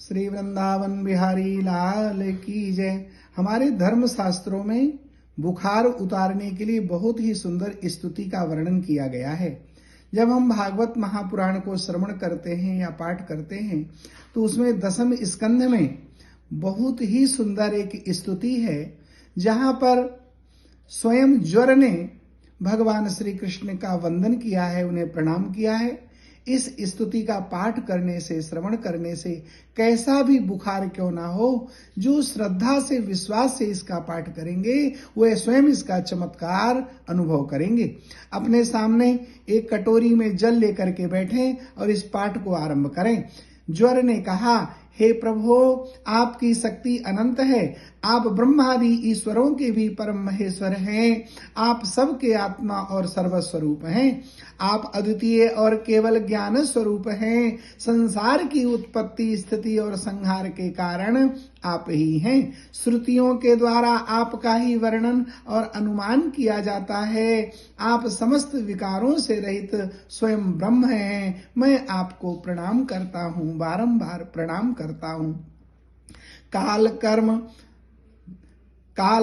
श्री वृंदावन बिहारी लाल की जय। हमारे धर्म शास्त्रों में बुखार उतारने के लिए बहुत ही सुंदर स्तुति का वर्णन किया गया है। जब हम भागवत महापुराण को श्रवण करते हैं या पाठ करते हैं तो उसमें दशम स्कंध में बहुत ही सुंदर एक स्तुति है, जहां पर स्वयं ज्वर ने भगवान श्री कृष्ण का वंदन किया है, उन्हें प्रणाम किया है। इस स्तुति का पाठ करने से, श्रवण करने से कैसा भी बुखार क्यों ना हो, जो श्रद्धा से, विश्वास से इसका पाठ करेंगे वे स्वयं इसका चमत्कार अनुभव करेंगे। अपने सामने एक कटोरी में जल लेकर के बैठें और इस पाठ को आरंभ करें। ज्वर ने कहा, हे प्रभु, आपकी शक्ति अनंत है, आप ब्रह्मादि ईश्वरों के भी परम महेश्वर हैं, आप सबके आत्मा और सर्वस्वरूप हैं, आप अद्वितीय और केवल ज्ञान स्वरूप हैं। संसार की उत्पत्ति, स्थिति और संहार के कारण आप ही हैं। श्रुतियों के द्वारा आपका ही वर्णन और अनुमान किया जाता है। आप समस्त विकारों से रहित स्वयं ब्रह्म हैं। मैं आपको प्रणाम करता हूँ, बारंबार प्रणाम करता हूँ। काल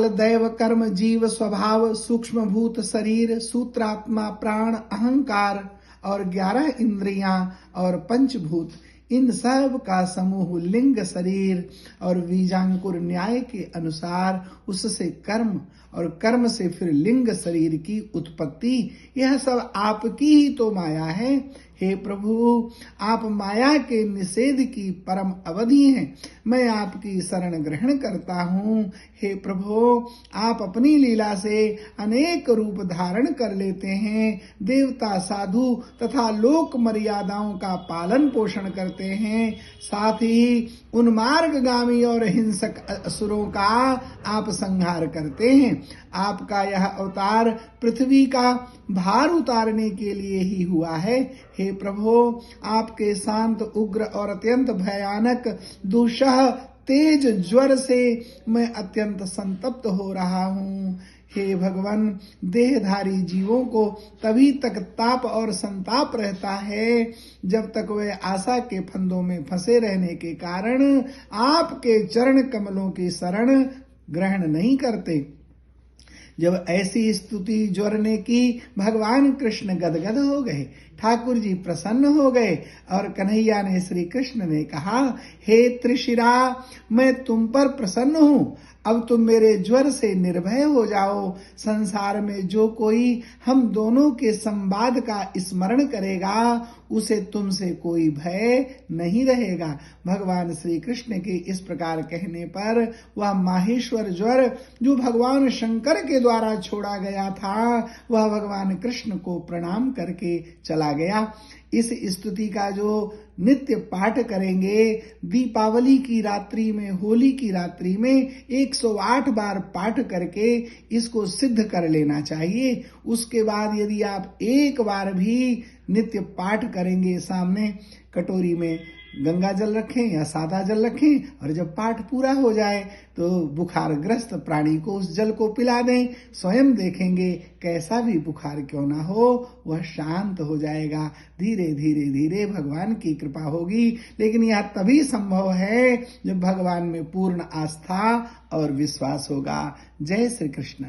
दैव कर्म जीव स्वभाव, सूक्ष्म भूत शरीर, सूत्रात्मा प्राण अहंकार और 11 इंद्रियां और पंचभूत, इन सब का समूह लिंग शरीर और बीजांकुर न्याय के अनुसार उससे कर्म और कर्म से फिर लिंग शरीर की उत्पत्ति, यह सब आपकी ही तो माया है। हे प्रभु, आप माया के निषेध की परम अवधि हैं। मैं आपकी शरण ग्रहण करता हूँ। हे प्रभु, आप अपनी लीला से अनेक रूप धारण कर लेते हैं। देवता, साधु तथा लोक मर्यादाओं का पालन पोषण करते हैं। साथ ही उन्मार्गगामी और हिंसक असुरों का आप संहार करते हैं। आपका यह अवतार पृथ्वी का भार उतारने के लिए ही हुआ है। हे प्रभु, आपके शांत, उग्र और अत्यंत भयानक दुस्सह तेज ज्वर से मैं अत्यंत संतप्त हो रहा हूँ। हे भगवान, देहधारी जीवों को तभी तक ताप और संताप रहता है जब तक वे आशा के फंदों में फंसे रहने के कारण आपके चरण कमलों की शरण ग्रहण नहीं करते। जब ऐसी स्तुति ज्वर ने की, भगवान कृष्ण गदगद हो गए, ठाकुर जी प्रसन्न हो गए और कन्हैया ने, श्री कृष्ण ने कहा, हे त्रिशिरा, मैं तुम पर प्रसन्न हूँ। अब तुम मेरे ज्वर से निर्भय हो जाओ। संसार में जो कोई हम दोनों के संवाद का स्मरण करेगा उसे तुमसे कोई भय नहीं रहेगा। भगवान श्री कृष्ण के इस प्रकार कहने पर वह माहेश्वर ज्वर जो भगवान शंकर के द्वारा छोड़ा गया था, वह भगवान कृष्ण को प्रणाम करके चला गया। इस स्तुति का जो नित्य पाठ करेंगे, दीपावली की रात्रि में, होली की रात्रि में 108 बार पाठ करके इसको सिद्ध कर लेना चाहिए। उसके बाद यदि आप एक बार भी नित्य पाठ करेंगे, सामने कटोरी में गंगा जल रखें या सादा जल रखें और जब पाठ पूरा हो जाए तो बुखारग्रस्त प्राणी को उस जल को पिला दें। स्वयं देखेंगे कैसा भी बुखार क्यों ना हो, वह शांत हो जाएगा। धीरे धीरे धीरे भगवान की कृपा होगी, लेकिन यह तभी संभव है जब भगवान में पूर्ण आस्था और विश्वास होगा। जय श्री कृष्ण।